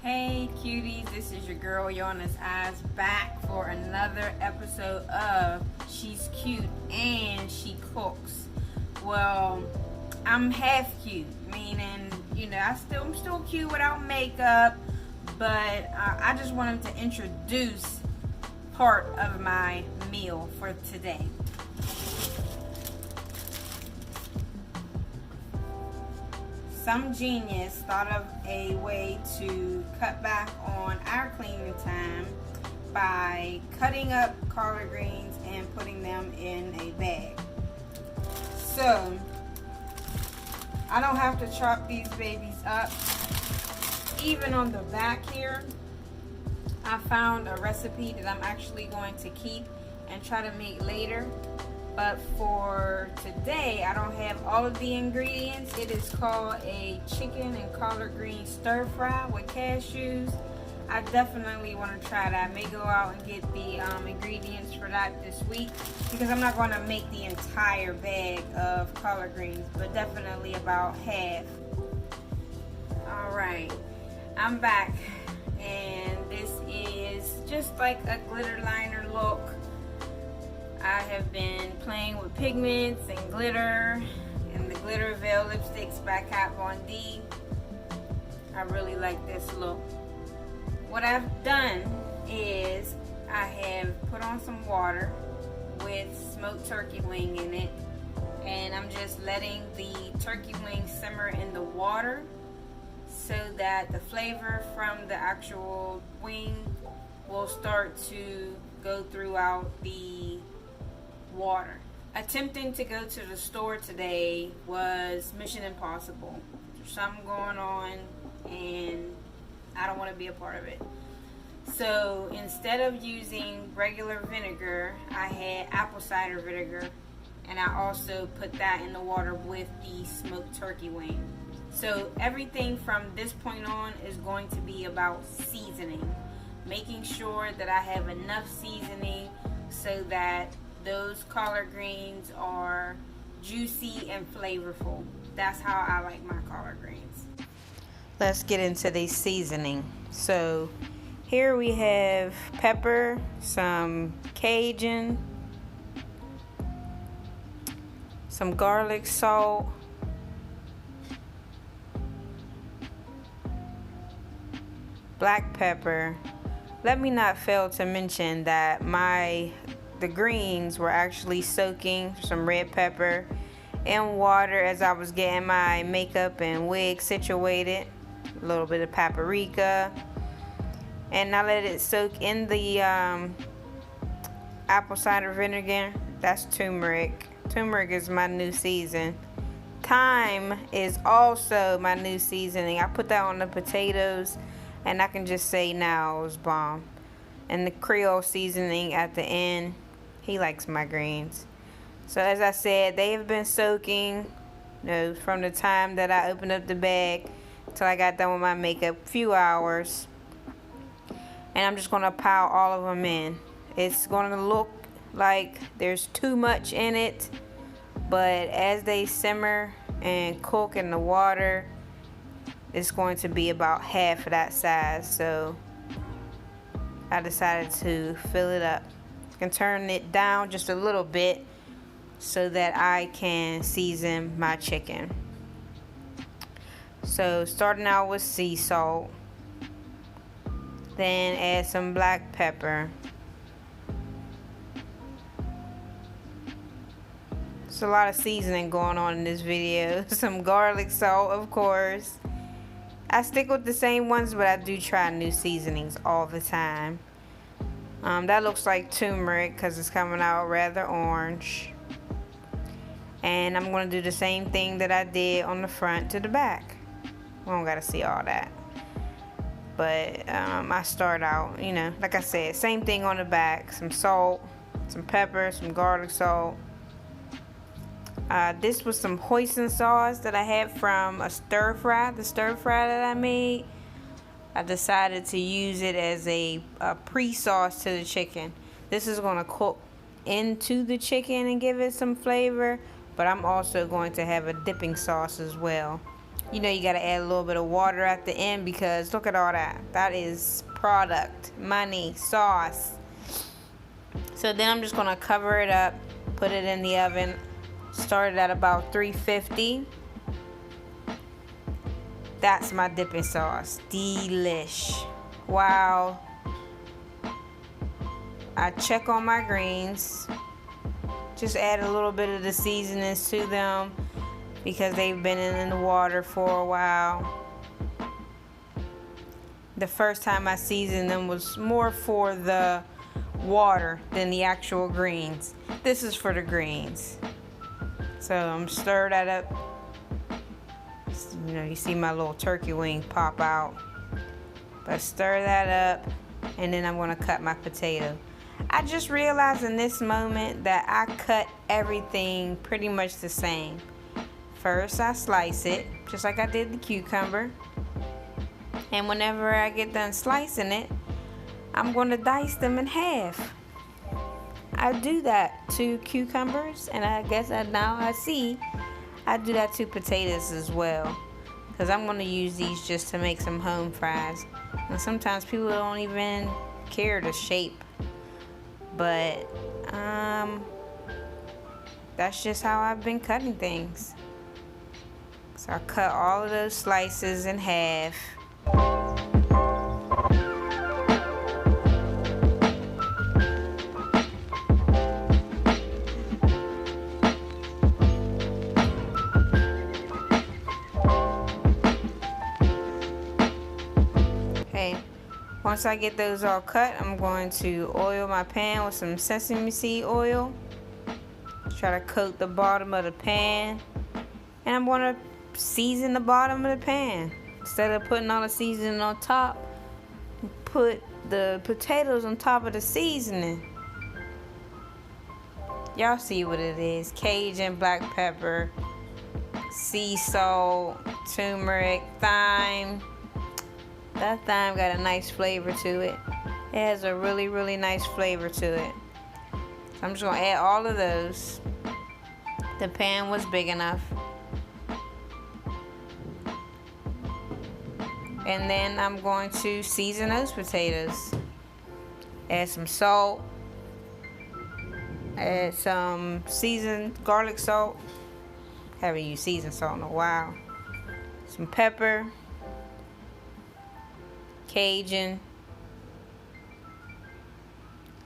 Hey cuties, this is your girl Yona's Eyes back for another episode of She's Cute and She Cooks. Well, I'm half cute, meaning, I'm still cute without makeup, but I just wanted to introduce part of my meal for today. Some genius thought of a way to cut back on our cleaning time by cutting up collard greens and putting them in a bag. So, I don't have to chop these babies up. Even on the back here, I found a recipe that I'm actually going to keep and try to make later. But for today, I don't have all of the ingredients. It is called a chicken and collard green stir fry with cashews. I definitely want to try that. I may go out and get the ingredients for that this week because I'm not going to make the entire bag of collard greens, but definitely about half. Alright, I'm back, and this is just like a glitter liner look. I have been playing with pigments and glitter and the Glitter Veil lipsticks by Kat Von D. I really like this look. What I've done is I have put on some water with smoked turkey wing in it, and I'm just letting the turkey wing simmer in the water so that the flavor from the actual wing will start to go throughout the water. Attempting to go to the store today was Mission Impossible. There's something going on and I don't want to be a part of it. So instead of using regular vinegar, I had apple cider vinegar, and I also put that in the water with the smoked turkey wing. So everything from this point on is going to be about seasoning, making sure that I have enough seasoning so that those collard greens are juicy and flavorful. That's how I like my collard greens. Let's get into the seasoning. So here we have pepper, some Cajun, some garlic salt, black pepper. Let me not fail to mention that the greens were actually soaking some red pepper in water as I was getting my makeup and wig situated. A little bit of paprika, and I let it soak in the apple cider vinegar. That's turmeric. Turmeric is my new season. Thyme is also my new seasoning. I put that on the potatoes, and I can just say now it was bomb. And the Creole seasoning at the end. He likes my greens. So as I said, they have been soaking, from the time that I opened up the bag till I got done with my makeup, a few hours. And I'm just going to pile all of them in. It's going to look like there's too much in it, but as they simmer and cook in the water, it's going to be about half of that size. So I decided to fill it up. I can turn it down just a little bit so that I can season my chicken. So starting out with sea salt, then add some black pepper. There's a lot of seasoning going on in this video. Some garlic salt, of course. I stick with the same ones, but I do try new seasonings all the time. That looks like turmeric because it's coming out rather orange. And I'm going to do the same thing that I did on the front to the back. We don't got to see all that. But I start out, like I said, same thing on the back. Some salt, some pepper, some garlic salt. This was some hoisin sauce that I had from the stir fry that I made. I decided to use it as a pre-sauce to the chicken. This is going to cook into the chicken and give it some flavor, but I'm also going to have a dipping sauce as well. You know you gotta add a little bit of water at the end because look at all that. That is product, money, sauce. So then I'm just gonna cover it up, put it in the oven. Started at about 350. That's my dipping sauce. Delish. Wow. I check on my greens. Just add a little bit of the seasonings to them because they've been in the water for a while. The first time I seasoned them was more for the water than the actual greens. This is for the greens. So I'm stir that up. You know, you see my little turkey wing pop out. But stir that up, and then I'm gonna cut my potato. I just realized in this moment that I cut everything pretty much the same. First, I slice it, just like I did the cucumber. And whenever I get done slicing it, I'm gonna dice them in half. I do that to cucumbers, and I guess now I see I do that to potatoes as well. Because I'm gonna use these just to make some home fries. And sometimes people don't even care the shape. But that's just how I've been cutting things. So I cut all of those slices in half. Okay, once I get those all cut, I'm going to oil my pan with some sesame seed oil. Try to coat the bottom of the pan. And I'm going to season the bottom of the pan. Instead of putting all the seasoning on top, put the potatoes on top of the seasoning. Y'all see what it is. Cajun black pepper, sea salt, turmeric, thyme. That thyme got a nice flavor to it. It has a really, really nice flavor to it. So I'm just going to add all of those. The pan was big enough. And then I'm going to season those potatoes. Add some salt. Add some seasoned garlic salt. Haven't used seasoned salt in a while. Some pepper. Cajun.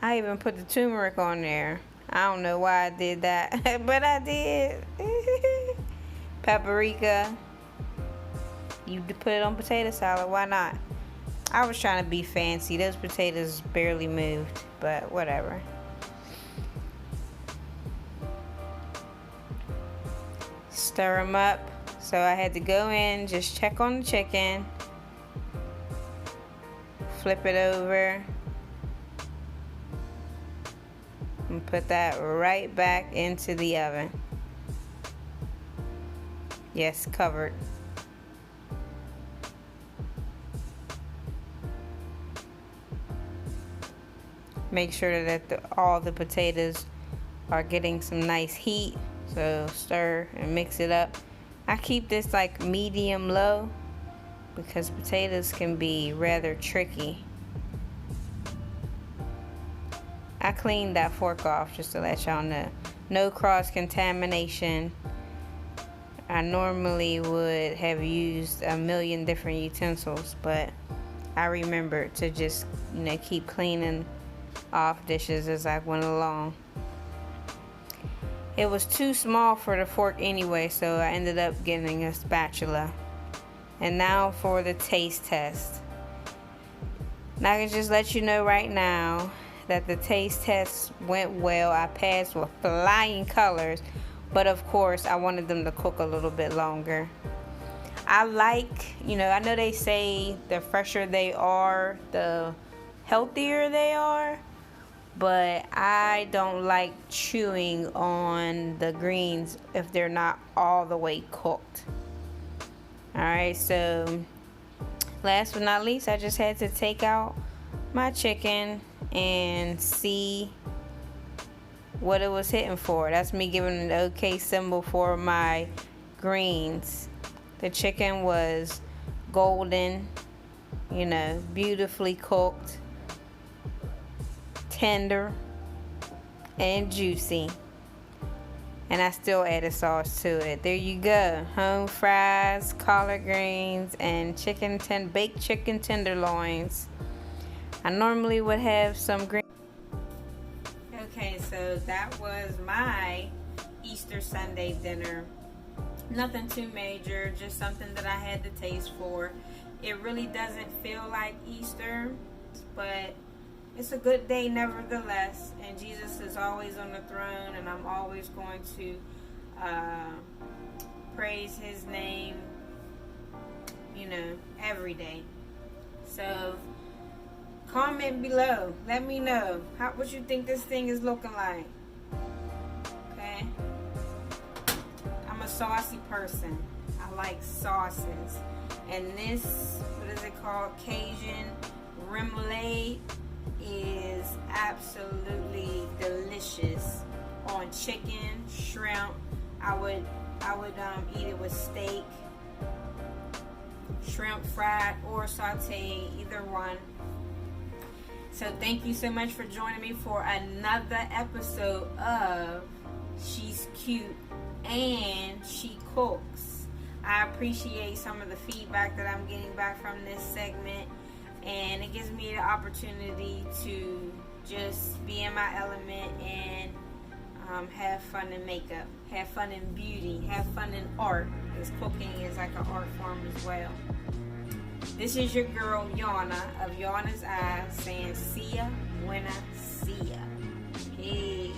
I even put the turmeric on there. I don't know why I did that, but I did. Paprika. You put it on potato salad, why not? I was trying to be fancy. Those potatoes barely moved, but whatever. Stir them up. So I had to go in, just check on the chicken. Flip it over. And put that right back into the oven. Yes, covered. Make sure that all the potatoes are getting some nice heat. So stir and mix it up. I keep this like medium low because potatoes can be rather tricky. I cleaned that fork off just to let y'all know. No cross contamination. I normally would have used a million different utensils, but I remembered to just, keep cleaning off dishes as I went along. It was too small for the fork anyway, so I ended up getting a spatula. And now for the taste test. Now I can just let you know right now that the taste test went well. I passed with flying colors, but of course I wanted them to cook a little bit longer. I like, I know they say the fresher they are, the healthier they are, but I don't like chewing on the greens if they're not all the way cooked. Alright, so last but not least, I just had to take out my chicken and see what it was hitting for. That's me giving an okay symbol for my greens. The chicken was golden, you know, beautifully cooked, tender, and juicy. And I still added sauce to it. There you go. Home fries, collard greens, and baked chicken tenderloins. I normally would have some green. Okay, so that was my Easter Sunday dinner. Nothing too major, just something that I had the taste for. It really doesn't feel like Easter, but it's a good day nevertheless, and Jesus is always on the throne, and I'm always going to praise his name, you know, every day. So comment below, let me know what you think this thing is looking like. Okay, I'm a saucy person. I like sauces, and this, what is it called, Cajun remoulade, is absolutely delicious on chicken, shrimp. I would eat it with steak, shrimp fried or sauteed, either one. So thank you so much for joining me for another episode of She's Cute and She Cooks. I appreciate some of the feedback that I'm getting back from this segment, and it gives me the opportunity to just be in my element and have fun in makeup, have fun in beauty, have fun in art, because cooking is like an art form as well. This is your girl Yana of Yana's Eyes saying see ya when I see ya. Peace.